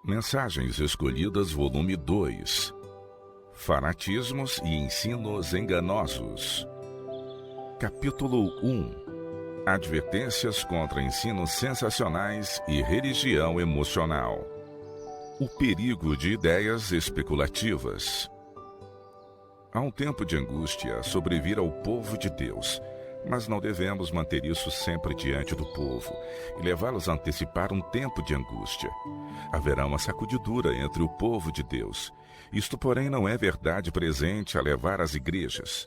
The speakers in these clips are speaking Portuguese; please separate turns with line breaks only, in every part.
Mensagens Escolhidas, volume 2. Fanatismos e ensinos enganosos. Capítulo 1. Advertências contra ensinos sensacionais e religião emocional. O perigo de ideias especulativas. Há um tempo de angústia a sobrevir ao povo de Deus, mas não devemos manter isso sempre diante do povo e levá-los a antecipar um tempo de angústia. Haverá uma sacudidura entre o povo de Deus. Isto, porém, não é verdade presente a levar às igrejas.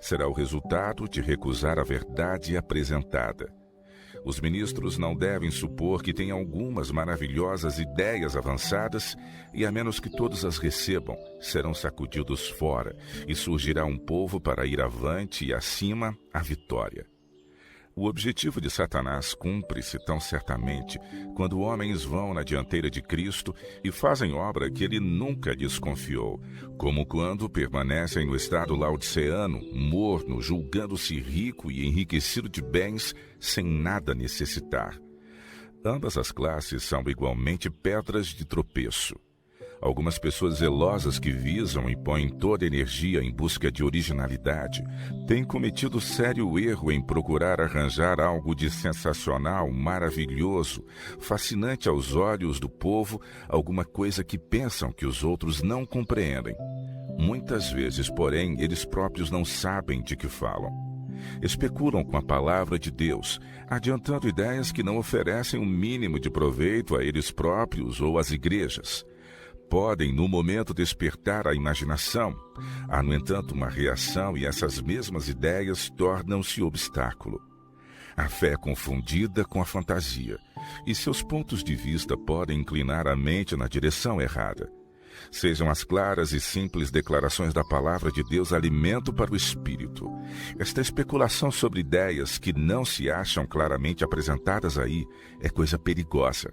Será o resultado de recusar a verdade apresentada. Os ministros não devem supor que têm algumas maravilhosas ideias avançadas e, a menos que todos as recebam, serão sacudidos fora e surgirá um povo para ir avante e acima à vitória. O objetivo de Satanás cumpre-se tão certamente quando homens vão na dianteira de Cristo e fazem obra que ele nunca desconfiou, como quando permanecem no estado laodiceano, morno, julgando-se rico e enriquecido de bens, sem nada necessitar. Ambas as classes são igualmente pedras de tropeço. Algumas pessoas zelosas que visam e põem toda a energia em busca de originalidade têm cometido sério erro em procurar arranjar algo de sensacional, maravilhoso, fascinante aos olhos do povo, alguma coisa que pensam que os outros não compreendem. Muitas vezes, porém, eles próprios não sabem de que falam. Especulam com a palavra de Deus, adiantando ideias que não oferecem o mínimo de proveito a eles próprios ou às igrejas. Podem, no momento, despertar a imaginação. Há, no entanto, uma reação e essas mesmas ideias tornam-se obstáculo. A fé é confundida com a fantasia, e seus pontos de vista podem inclinar a mente na direção errada. Sejam as claras e simples declarações da palavra de Deus alimento para o espírito. Esta especulação sobre ideias que não se acham claramente apresentadas aí é coisa perigosa.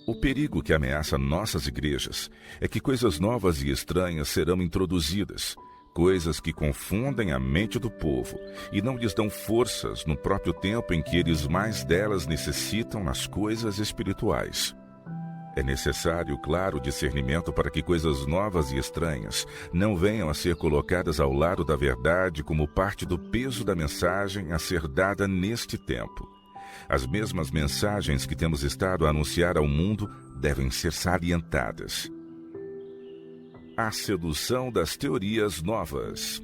O perigo que ameaça nossas igrejas é que coisas novas e estranhas serão introduzidas, coisas que confundem a mente do povo e não lhes dão forças no próprio tempo em que eles mais delas necessitam nas coisas espirituais. É necessário, claro, discernimento para que coisas novas e estranhas não venham a ser colocadas ao lado da verdade como parte do peso da mensagem a ser dada neste tempo. As mesmas mensagens que temos estado a anunciar ao mundo devem ser salientadas. A sedução das teorias novas.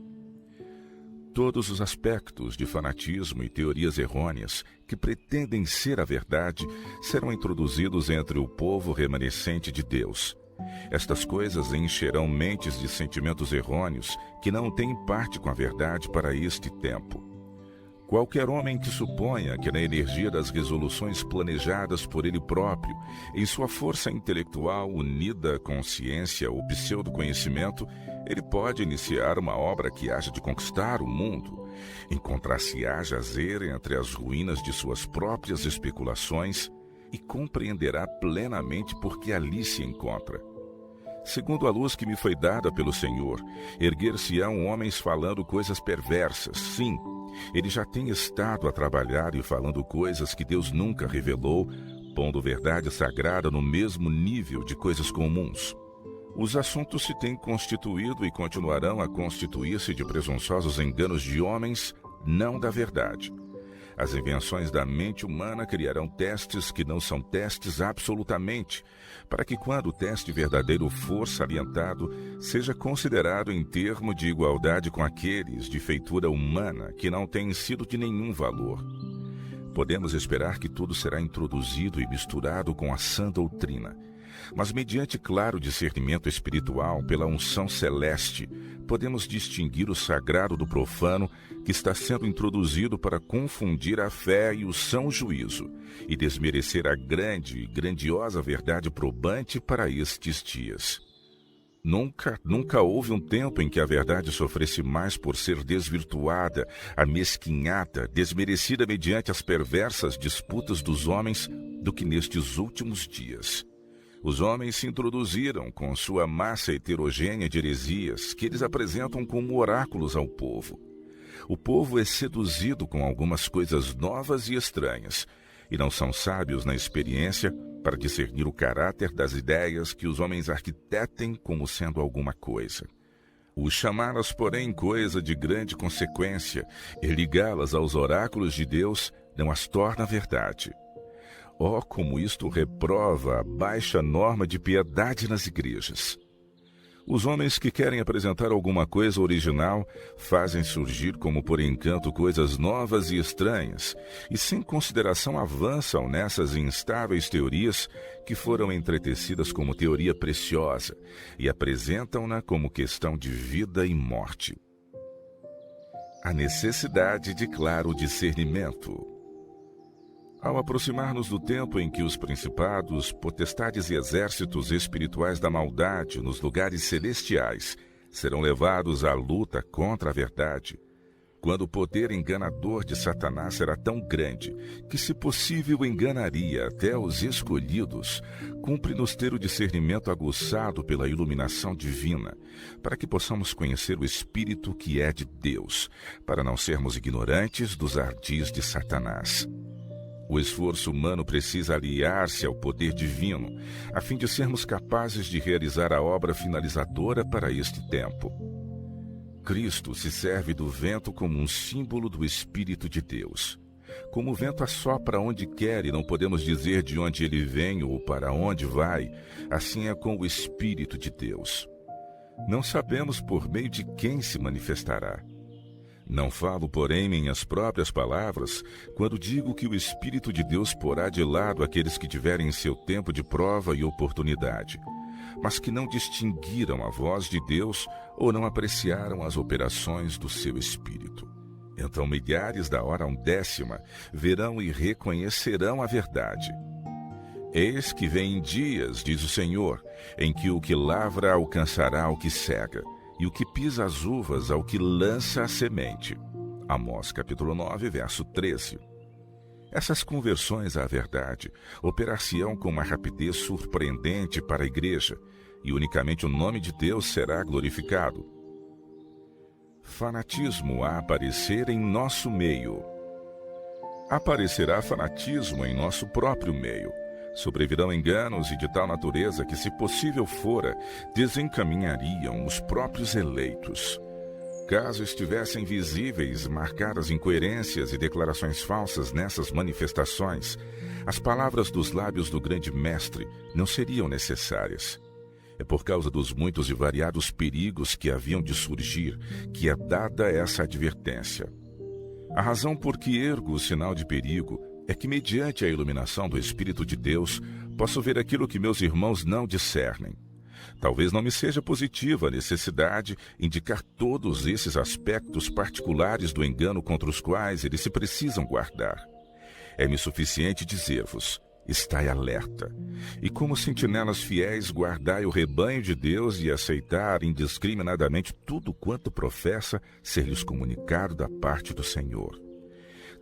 Todos os aspectos de fanatismo e teorias errôneas que pretendem ser a verdade serão introduzidos entre o povo remanescente de Deus. Estas coisas encherão mentes de sentimentos errôneos que não têm parte com a verdade para este tempo. Qualquer homem que suponha que na energia das resoluções planejadas por ele próprio, em sua força intelectual unida com ciência ou pseudo-conhecimento, ele pode iniciar uma obra que haja de conquistar o mundo, encontrar-se-á jazer entre as ruínas de suas próprias especulações e compreenderá plenamente por que ali se encontra. Segundo a luz que me foi dada pelo Senhor, erguer-se-ão homens falando coisas perversas, sim. Ele já tem estado a trabalhar e falando coisas que Deus nunca revelou, pondo verdade sagrada no mesmo nível de coisas comuns. Os assuntos se têm constituído e continuarão a constituir-se de presunçosos enganos de homens, não da verdade. As invenções da mente humana criarão testes que não são testes absolutamente, para que quando o teste verdadeiro for salientado, seja considerado em termo de igualdade com aqueles de feitura humana que não têm sido de nenhum valor. Podemos esperar que tudo será introduzido e misturado com a sã doutrina, mas mediante claro discernimento espiritual pela unção celeste, podemos distinguir o sagrado do profano que está sendo introduzido para confundir a fé e o são juízo e desmerecer a grande e grandiosa verdade probante para estes dias. Nunca houve um tempo em que a verdade sofresse mais por ser desvirtuada, amesquinhada, desmerecida mediante as perversas disputas dos homens do que nestes últimos dias. Os homens se introduziram com sua massa heterogênea de heresias que eles apresentam como oráculos ao povo. O povo é seduzido com algumas coisas novas e estranhas, e não são sábios na experiência para discernir o caráter das ideias que os homens arquitetem como sendo alguma coisa. O chamá-las, porém, coisa de grande consequência e ligá-las aos oráculos de Deus não as torna verdade. Oh, como isto reprova a baixa norma de piedade nas igrejas! Os homens que querem apresentar alguma coisa original fazem surgir como por encanto coisas novas e estranhas, e sem consideração avançam nessas instáveis teorias que foram entretecidas como teoria preciosa e apresentam-na como questão de vida e morte. A necessidade de claro discernimento. Ao aproximar-nos do tempo em que os principados, potestades e exércitos espirituais da maldade nos lugares celestiais serão levados à luta contra a verdade, quando o poder enganador de Satanás será tão grande que, se possível, enganaria até os escolhidos, cumpre-nos ter o discernimento aguçado pela iluminação divina, para que possamos conhecer o Espírito que é de Deus, para não sermos ignorantes dos ardis de Satanás. O esforço humano precisa aliar-se ao poder divino, a fim de sermos capazes de realizar a obra finalizadora para este tempo. Cristo se serve do vento como um símbolo do Espírito de Deus. Como o vento assopra onde quer e não podemos dizer de onde ele vem ou para onde vai, assim é com o Espírito de Deus. Não sabemos por meio de quem se manifestará. Não falo, porém, minhas próprias palavras, quando digo que o Espírito de Deus porá de lado aqueles que tiverem seu tempo de prova e oportunidade, mas que não distinguiram a voz de Deus ou não apreciaram as operações do seu Espírito. Então milhares da hora undécima verão e reconhecerão a verdade. Eis que vem dias, diz o Senhor, em que o que lavra alcançará o que cega, e o que pisa as uvas ao que lança a semente. Amós capítulo 9, verso 13. Essas conversões à verdade operar-se-ão com uma rapidez surpreendente para a igreja, e unicamente o nome de Deus será glorificado. Fanatismo a aparecer em nosso meio. Aparecerá fanatismo em nosso próprio meio. Sobrevirão enganos e de tal natureza que, se possível fora, desencaminhariam os próprios eleitos. Caso estivessem visíveis marcadas incoerências e declarações falsas nessas manifestações, as palavras dos lábios do grande mestre não seriam necessárias. É por causa dos muitos e variados perigos que haviam de surgir que é dada essa advertência. A razão por que ergo o sinal de perigo é que, mediante a iluminação do Espírito de Deus, posso ver aquilo que meus irmãos não discernem. Talvez não me seja positiva a necessidade de indicar todos esses aspectos particulares do engano contra os quais eles se precisam guardar. É-me suficiente dizer-vos: estai alerta, e como sentinelas fiéis guardai o rebanho de Deus e aceitar indiscriminadamente tudo quanto professa ser-lhes comunicado da parte do Senhor.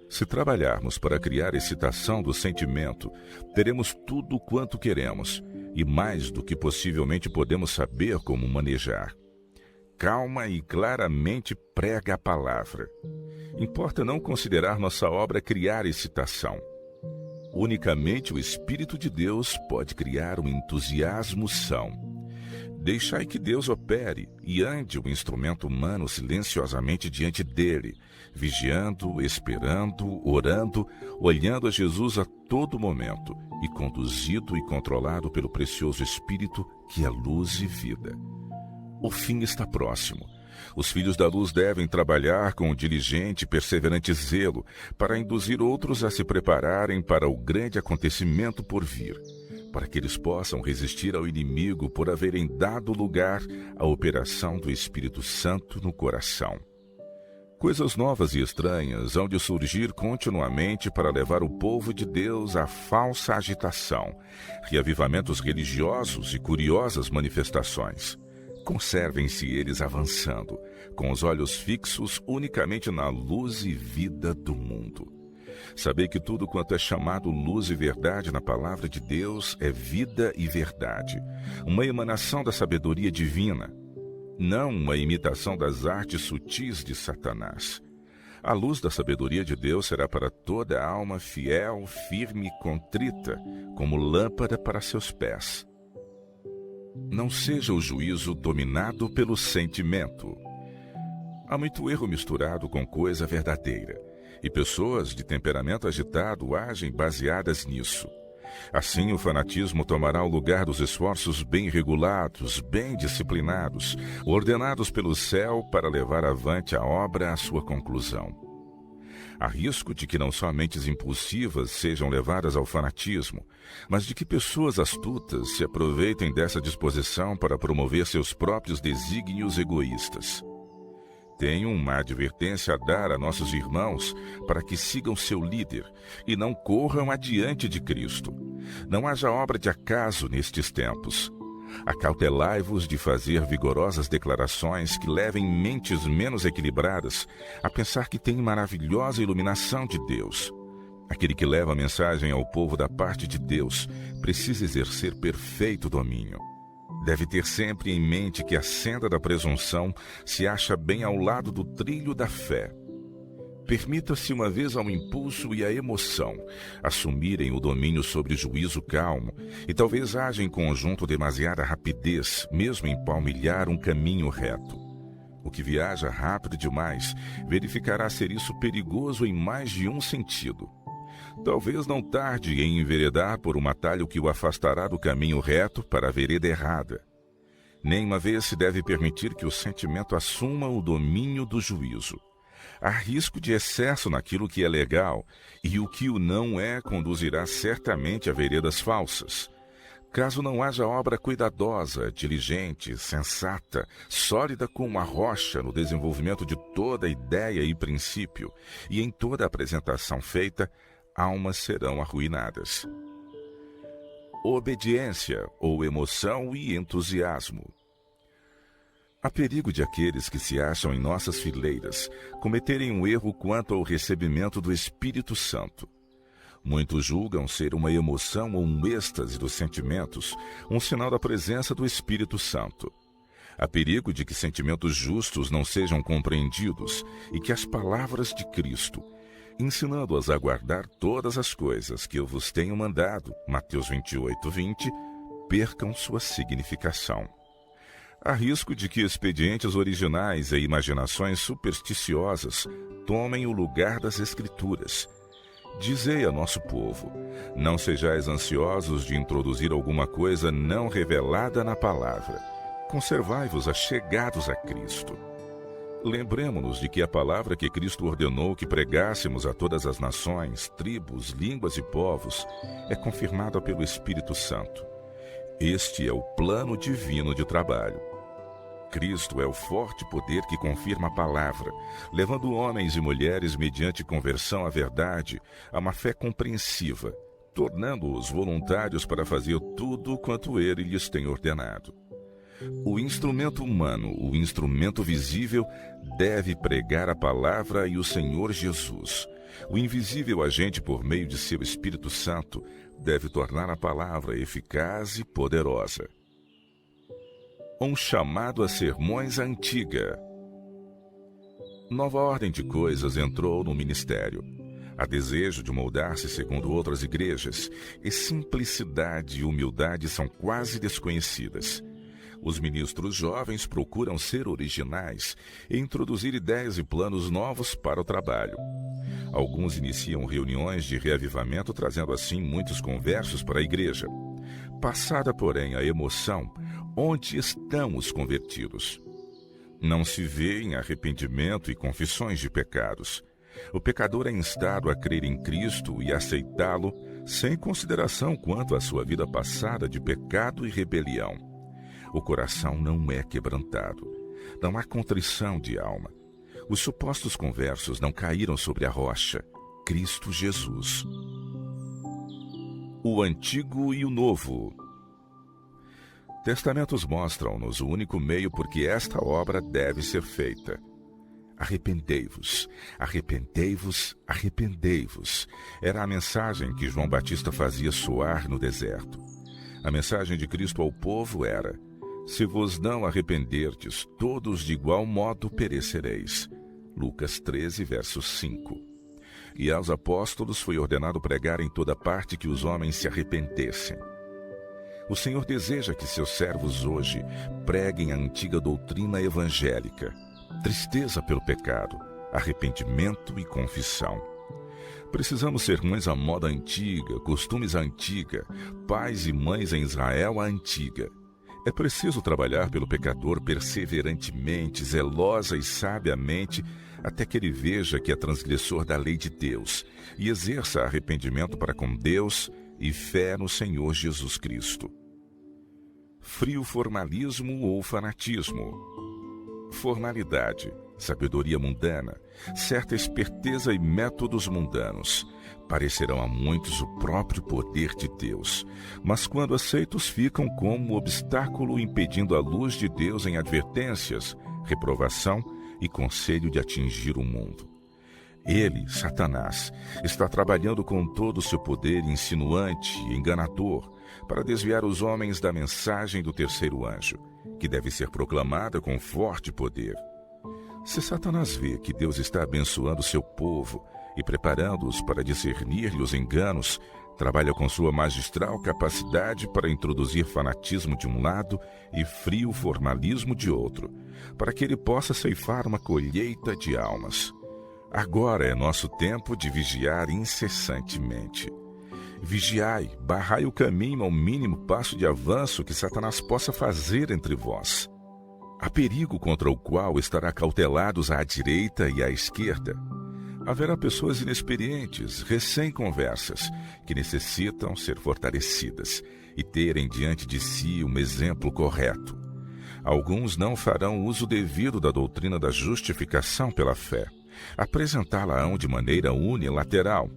Se trabalharmos para criar excitação do sentimento, teremos tudo quanto queremos, e mais do que possivelmente podemos saber como manejar. Calma e claramente prega a palavra. Importa não considerar nossa obra criar excitação. Unicamente o Espírito de Deus pode criar um entusiasmo são. Deixai que Deus opere e ande o instrumento humano silenciosamente diante dele, vigiando, esperando, orando, olhando a Jesus a todo momento e conduzido e controlado pelo precioso Espírito que é luz e vida. O fim está próximo. Os filhos da luz devem trabalhar com diligente e perseverante zelo para induzir outros a se prepararem para o grande acontecimento por vir, para que eles possam resistir ao inimigo por haverem dado lugar à operação do Espírito Santo no coração. Coisas novas e estranhas hão de surgir continuamente para levar o povo de Deus à falsa agitação, reavivamentos religiosos e curiosas manifestações. Conservem-se eles avançando, com os olhos fixos unicamente na luz e vida do mundo. Sabei que tudo quanto é chamado luz e verdade na palavra de Deus é vida e verdade, uma emanação da sabedoria divina, não uma imitação das artes sutis de Satanás. A luz da sabedoria de Deus será para toda a alma fiel, firme e contrita, como lâmpada para seus pés. Não seja o juízo dominado pelo sentimento. Há muito erro misturado com coisa verdadeira, e pessoas de temperamento agitado agem baseadas nisso. Assim, o fanatismo tomará o lugar dos esforços bem regulados, bem disciplinados, ordenados pelo céu para levar avante a obra à sua conclusão. Há risco de que não só mentes impulsivas sejam levadas ao fanatismo, mas de que pessoas astutas se aproveitem dessa disposição para promover seus próprios desígnios egoístas. Tenho uma advertência a dar a nossos irmãos para que sigam seu líder e não corram adiante de Cristo. Não haja obra de acaso nestes tempos. Acautelai-vos de fazer vigorosas declarações que levem mentes menos equilibradas a pensar que têm maravilhosa iluminação de Deus. Aquele que leva a mensagem ao povo da parte de Deus precisa exercer perfeito domínio. Deve ter sempre em mente que a senda da presunção se acha bem ao lado do trilho da fé. Permita-se uma vez ao impulso e à emoção assumirem o domínio sobre o juízo calmo e talvez haja em conjunto demasiada rapidez, mesmo em palmilhar um caminho reto. O que viaja rápido demais verificará ser isso perigoso em mais de um sentido. Talvez não tarde em enveredar por um atalho que o afastará do caminho reto para a vereda errada. Nenhuma vez se deve permitir que o sentimento assuma o domínio do juízo. Há risco de excesso naquilo que é legal, e o que o não é conduzirá certamente a veredas falsas. Caso não haja obra cuidadosa, diligente, sensata, sólida como a rocha no desenvolvimento de toda ideia e princípio, e em toda apresentação feita, almas serão arruinadas. Obediência ou emoção e entusiasmo. Há perigo de aqueles que se acham em nossas fileiras cometerem um erro quanto ao recebimento do Espírito Santo. Muitos julgam ser uma emoção ou um êxtase dos sentimentos, um sinal da presença do Espírito Santo. Há perigo de que sentimentos justos não sejam compreendidos e que as palavras de Cristo, ensinando-as a guardar todas as coisas que eu vos tenho mandado, Mateus 28:20, percam sua significação. Há risco de que expedientes originais e imaginações supersticiosas tomem o lugar das Escrituras. Dizei a nosso povo: não sejais ansiosos de introduzir alguma coisa não revelada na palavra. Conservai-vos achegados a Cristo. Lembremo-nos de que a palavra que Cristo ordenou que pregássemos a todas as nações, tribos, línguas e povos é confirmada pelo Espírito Santo. Este é o plano divino de trabalho. Cristo é o forte poder que confirma a palavra, levando homens e mulheres mediante conversão à verdade a uma fé compreensiva, tornando-os voluntários para fazer tudo quanto ele lhes tem ordenado. O instrumento humano, o instrumento visível, deve pregar a palavra e o Senhor Jesus. O invisível agente, por meio de seu Espírito Santo, deve tornar a palavra eficaz e poderosa. Um chamado a sermões à antiga. Nova ordem de coisas entrou no ministério. Há desejo de moldar-se segundo outras igrejas, e simplicidade e humildade são quase desconhecidas. Os ministros jovens procuram ser originais e introduzir ideias e planos novos para o trabalho. Alguns iniciam reuniões de reavivamento, trazendo assim muitos conversos para a igreja. Passada, porém, a emoção, onde estão os convertidos? Não se vê em arrependimento e confissões de pecados. O pecador é instado a crer em Cristo e aceitá-lo, sem consideração quanto à sua vida passada de pecado e rebelião. O coração não é quebrantado. Não há contrição de alma. Os supostos conversos não caíram sobre a rocha, Cristo Jesus. O Antigo e o Novo. Testamentos mostram-nos o único meio por que esta obra deve ser feita. Arrependei-vos, arrependei-vos, arrependei-vos. Era a mensagem que João Batista fazia soar no deserto. A mensagem de Cristo ao povo era: se vos não arrependerdes, todos de igual modo perecereis. Lucas 13, verso 5. E aos apóstolos foi ordenado pregar em toda parte que os homens se arrependessem. O Senhor deseja que seus servos hoje preguem a antiga doutrina evangélica: tristeza pelo pecado, arrependimento e confissão. Precisamos sermões à moda antiga, costumes à antiga, pais e mães em Israel à antiga. É preciso trabalhar pelo pecador perseverantemente, zelosa e sabiamente, até que ele veja que é transgressor da lei de Deus e exerça arrependimento para com Deus e fé no Senhor Jesus Cristo. Frio formalismo ou fanatismo. Formalidade, sabedoria mundana, certa esperteza e métodos mundanos parecerão a muitos o próprio poder de Deus, mas quando aceitos ficam como obstáculo impedindo a luz de Deus em advertências, reprovação e conselho de atingir o mundo. Ele, Satanás, está trabalhando com todo o seu poder insinuante e enganador para desviar os homens da mensagem do terceiro anjo, que deve ser proclamada com forte poder. Se Satanás vê que Deus está abençoando seu povo e preparando-os para discernir-lhe os enganos, trabalha com sua magistral capacidade para introduzir fanatismo de um lado e frio formalismo de outro, para que ele possa ceifar uma colheita de almas. Agora é nosso tempo de vigiar incessantemente. Vigiai, barrai o caminho ao mínimo passo de avanço que Satanás possa fazer entre vós. Há perigo contra o qual estará cautelados à direita e à esquerda. Haverá pessoas inexperientes, recém-conversas, que necessitam ser fortalecidas e terem diante de si um exemplo correto. Alguns não farão uso devido da doutrina da justificação pela fé. Apresentá-la-ão de maneira unilateral.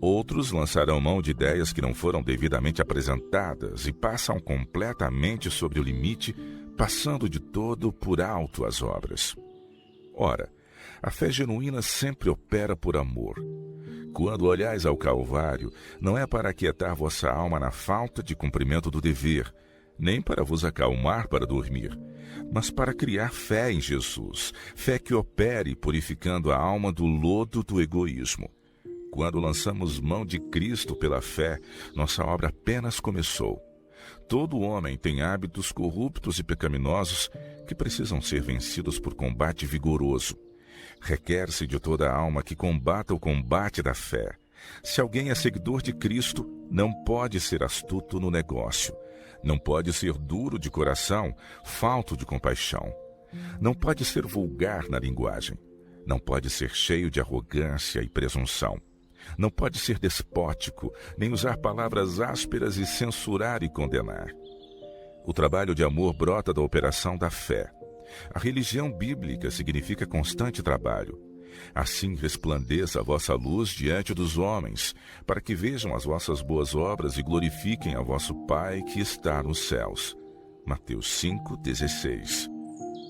Outros lançarão mão de ideias que não foram devidamente apresentadas e passam completamente sobre o limite, passando de todo por alto as obras. Ora, a fé genuína sempre opera por amor. Quando olhais ao Calvário, não é para aquietar vossa alma na falta de cumprimento do dever, nem para vos acalmar para dormir, mas para criar fé em Jesus, fé que opere purificando a alma do lodo do egoísmo. Quando lançamos mão de Cristo pela fé, nossa obra apenas começou. Todo homem tem hábitos corruptos e pecaminosos que precisam ser vencidos por combate vigoroso. Requer-se de toda a alma que combata o combate da fé. Se alguém é seguidor de Cristo, não pode ser astuto no negócio. Não pode ser duro de coração, falto de compaixão. Não pode ser vulgar na linguagem. Não pode ser cheio de arrogância e presunção. Não pode ser despótico, nem usar palavras ásperas e censurar e condenar. O trabalho de amor brota da operação da fé. A religião bíblica significa constante trabalho. Assim resplandeça a vossa luz diante dos homens, para que vejam as vossas boas obras e glorifiquem a vosso Pai que está nos céus. Mateus 5,16.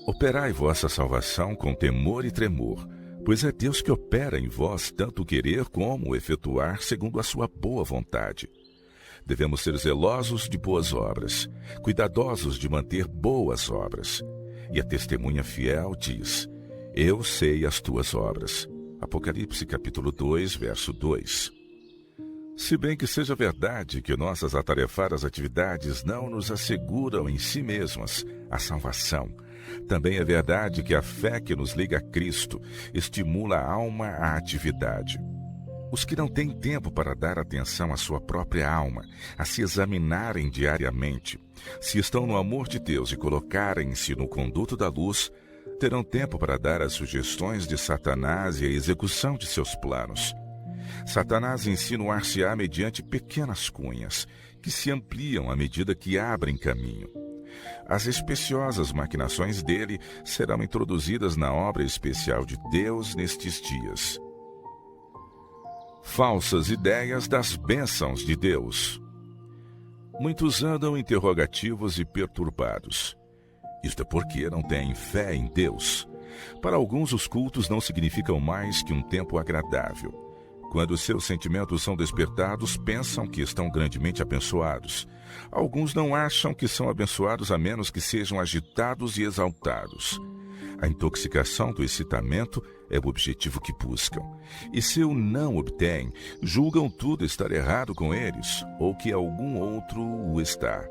Operai vossa salvação com temor e tremor, pois é Deus que opera em vós tanto o querer como o efetuar segundo a sua boa vontade. Devemos ser zelosos de boas obras, cuidadosos de manter boas obras. E a testemunha fiel diz: Eu sei as tuas obras. Apocalipse capítulo 2, verso 2. Se bem que seja verdade que nossas atarefadas atividades não nos asseguram em si mesmas a salvação, também é verdade que a fé que nos liga a Cristo estimula a alma à atividade. Os que não têm tempo para dar atenção à sua própria alma, a se examinarem diariamente, se estão no amor de Deus e colocarem-se no conduto da luz, terão tempo para dar as sugestões de Satanás e a execução de seus planos. Satanás insinuar-se-á mediante pequenas cunhas, que se ampliam à medida que abrem caminho. As especiosas maquinações dele serão introduzidas na obra especial de Deus nestes dias. Falsas ideias das bênçãos de Deus. Muitos andam interrogativos e perturbados. Isto é porque não têm fé em Deus. Para alguns, os cultos não significam mais que um tempo agradável. Quando seus sentimentos são despertados, pensam que estão grandemente abençoados. Alguns não acham que são abençoados a menos que sejam agitados e exaltados. A intoxicação do excitamento é o objetivo que buscam. E se o não obtêm, julgam tudo estar errado com eles, ou que algum outro o está.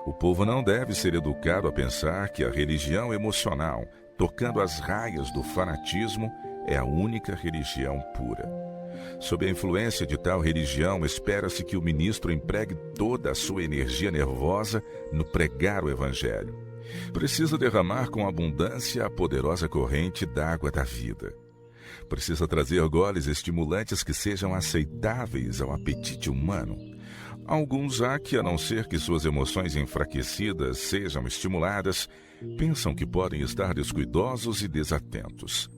O povo não deve ser educado a pensar que a religião emocional, tocando as raias do fanatismo, é a única religião pura. Sob a influência de tal religião, espera-se que o ministro empregue toda a sua energia nervosa no pregar o evangelho. Precisa derramar com abundância a poderosa corrente d'água da vida. Precisa trazer goles estimulantes que sejam aceitáveis ao apetite humano. Alguns há que, a não ser que suas emoções enfraquecidas sejam estimuladas, pensam que podem estar descuidosos e desatentos.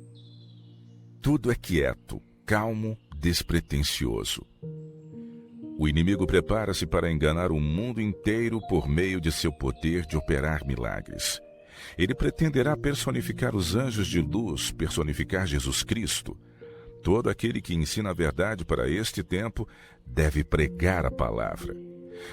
Tudo é quieto, calmo, despretensioso. O inimigo prepara-se para enganar o mundo inteiro por meio de seu poder de operar milagres. Ele pretenderá personificar os anjos de luz, personificar Jesus Cristo. Todo aquele que ensina a verdade para este tempo deve pregar a palavra.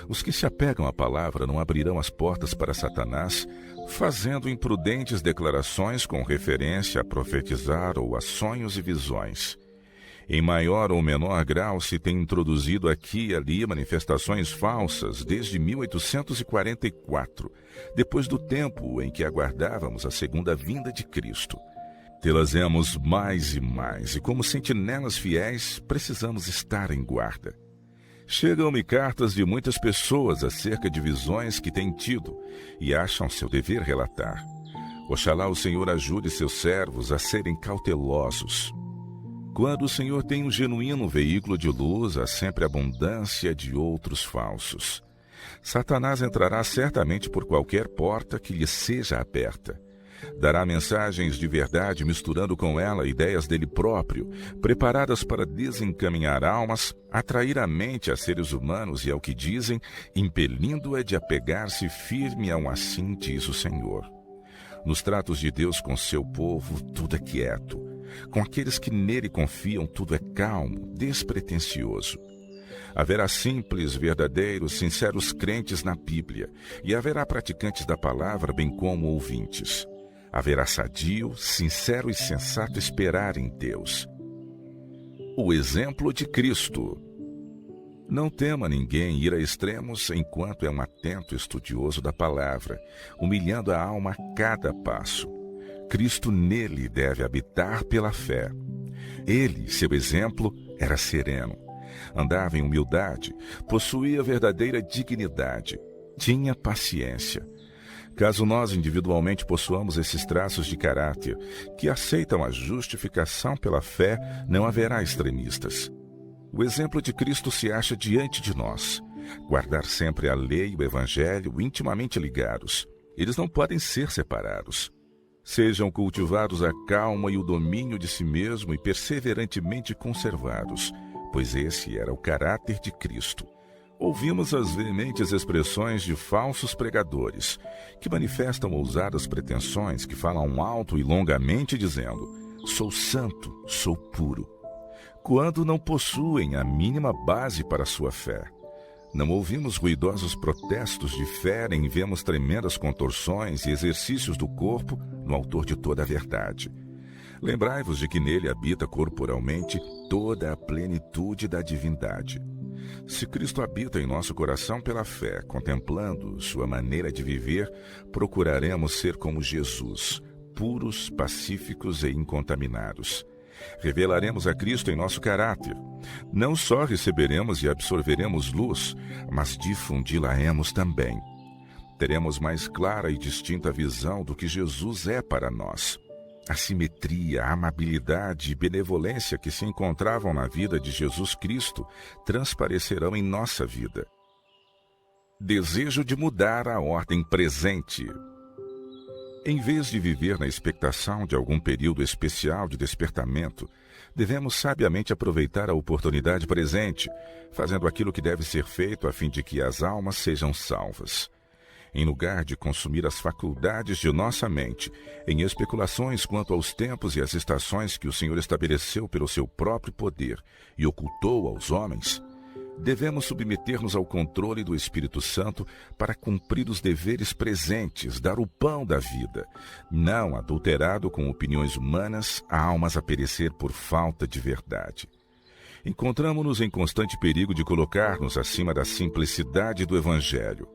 Os que se apegam à palavra não abrirão as portas para Satanás, fazendo imprudentes declarações com referência a profetizar ou a sonhos e visões. Em maior ou menor grau se tem introduzido aqui e ali manifestações falsas desde 1844, depois do tempo em que aguardávamos a segunda vinda de Cristo. Tê-las-emos mais e mais, e como sentinelas fiéis, precisamos estar em guarda. Chegam-me cartas de muitas pessoas acerca de visões que têm tido e acham seu dever relatar. Oxalá o Senhor ajude seus servos a serem cautelosos. Quando o Senhor tem um genuíno veículo de luz, há sempre abundância de outros falsos. Satanás entrará certamente por qualquer porta que lhe seja aberta. Dará mensagens de verdade misturando com ela ideias dele próprio, preparadas para desencaminhar almas, atrair a mente a seres humanos e ao que dizem, impelindo-a de apegar-se firme a um assim diz o Senhor. Nos tratos de Deus com seu povo, tudo é quieto. Com aqueles que nele confiam, tudo é calmo, despretensioso. Haverá simples, verdadeiros, sinceros crentes na Bíblia, e haverá praticantes da palavra, bem como ouvintes. Haverá sadio, sincero e sensato esperar em Deus. O exemplo de Cristo. Não tema ninguém ir a extremos enquanto é um atento estudioso da palavra, humilhando a alma a cada passo. Cristo nele deve habitar pela fé. Ele, seu exemplo, era sereno. Andava em humildade, possuía verdadeira dignidade, tinha paciência. Caso nós individualmente possuamos esses traços de caráter que aceitam a justificação pela fé, não haverá extremistas. O exemplo de Cristo se acha diante de nós. Guardar sempre a lei e o evangelho intimamente ligados. Eles não podem ser separados. Sejam cultivados a calma e o domínio de si mesmo e perseverantemente conservados, pois esse era o caráter de Cristo. Ouvimos as veementes expressões de falsos pregadores, que manifestam ousadas pretensões, que falam alto e longamente dizendo: sou santo, sou puro, quando não possuem a mínima base para a sua fé. Não ouvimos ruidosos protestos de fé, nem vemos tremendas contorções e exercícios do corpo no autor de toda a verdade. Lembrai-vos de que nele habita corporalmente toda a plenitude da divindade. Se Cristo habita em nosso coração pela fé, contemplando sua maneira de viver, procuraremos ser como Jesus, puros, pacíficos e incontaminados. Revelaremos a Cristo em nosso caráter. Não só receberemos e absorveremos luz, mas difundi-la-emos também. Teremos mais clara e distinta visão do que Jesus é para nós. A simetria, a amabilidade e benevolência que se encontravam na vida de Jesus Cristo transparecerão em nossa vida. Desejo de mudar a ordem presente. Em vez de viver na expectação de algum período especial de despertamento, devemos sabiamente aproveitar a oportunidade presente, fazendo aquilo que deve ser feito a fim de que as almas sejam salvas. Em lugar de consumir as faculdades de nossa mente em especulações quanto aos tempos e às estações que o Senhor estabeleceu pelo seu próprio poder e ocultou aos homens, Devemos submeter-nos ao controle do Espírito Santo para cumprir os deveres presentes, dar o pão da vida, não adulterado com opiniões humanas, almas a perecer por falta de verdade. Encontramo-nos em constante perigo de colocar-nos acima da simplicidade do Evangelho.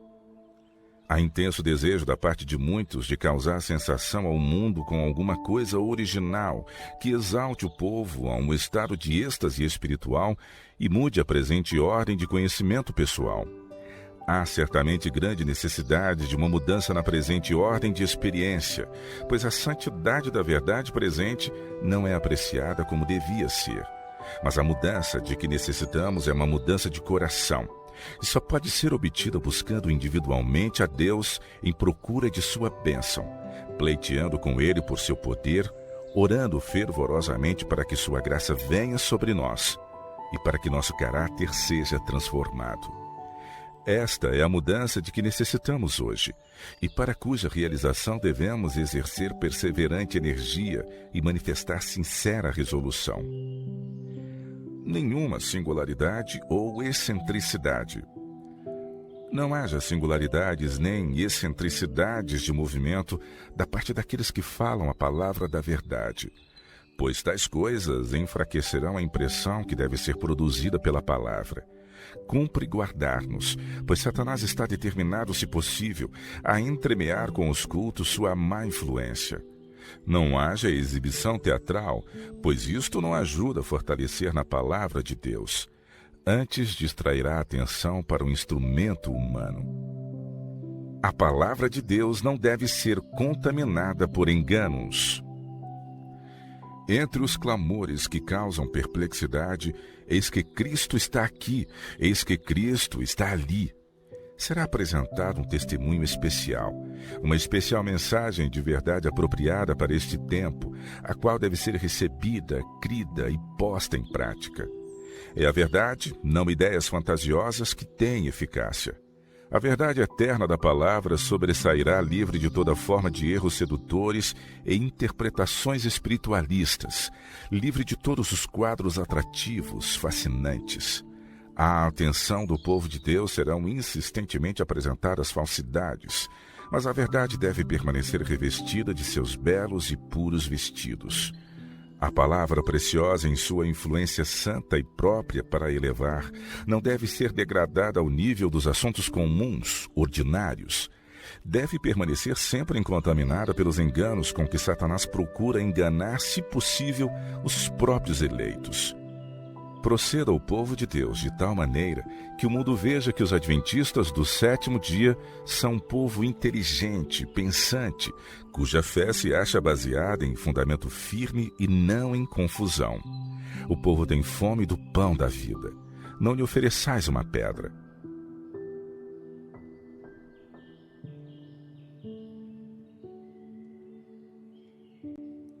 Há intenso desejo da parte de muitos de causar sensação ao mundo com alguma coisa original que exalte o povo a um estado de êxtase espiritual e mude a presente ordem de conhecimento pessoal. Há certamente grande necessidade de uma mudança na presente ordem de experiência, pois a santidade da verdade presente não é apreciada como devia ser. Mas a mudança de que necessitamos é uma mudança de coração, e só pode ser obtida buscando individualmente a Deus em procura de sua bênção, pleiteando com Ele por seu poder, orando fervorosamente para que sua graça venha sobre nós e para que nosso caráter seja transformado. Esta é a mudança de que necessitamos hoje, e para cuja realização devemos exercer perseverante energia e manifestar sincera resolução. Nenhuma singularidade ou excentricidade. Não haja singularidades nem excentricidades de movimento da parte daqueles que falam a palavra da verdade, pois tais coisas enfraquecerão a impressão que deve ser produzida pela palavra. Cumpre guardar-nos, pois Satanás está determinado, se possível, a entremear com os cultos sua má influência. Não haja exibição teatral, pois isto não ajuda a fortalecer na palavra de Deus. Antes distrairá a atenção para o instrumento humano. A palavra de Deus não deve ser contaminada por enganos. Entre os clamores que causam perplexidade, eis que Cristo está aqui, eis que Cristo está ali. Será apresentado um testemunho especial, uma especial mensagem de verdade apropriada para este tempo, a qual deve ser recebida, crida e posta em prática. É a verdade, não ideias fantasiosas, que têm eficácia. A verdade eterna da palavra sobressairá livre de toda forma de erros sedutores e interpretações espiritualistas, livre de todos os quadros atrativos, fascinantes. À atenção do povo de Deus serão insistentemente apresentadas falsidades, mas a verdade deve permanecer revestida de seus belos e puros vestidos. A palavra preciosa em sua influência santa e própria para elevar não deve ser degradada ao nível dos assuntos comuns, ordinários. Deve permanecer sempre incontaminada pelos enganos com que Satanás procura enganar, se possível, os próprios eleitos. Proceda o povo de Deus de tal maneira que o mundo veja que os adventistas do sétimo dia são um povo inteligente, pensante, cuja fé se acha baseada em fundamento firme e não em confusão. O povo tem fome do pão da vida. Não lhe ofereçais uma pedra.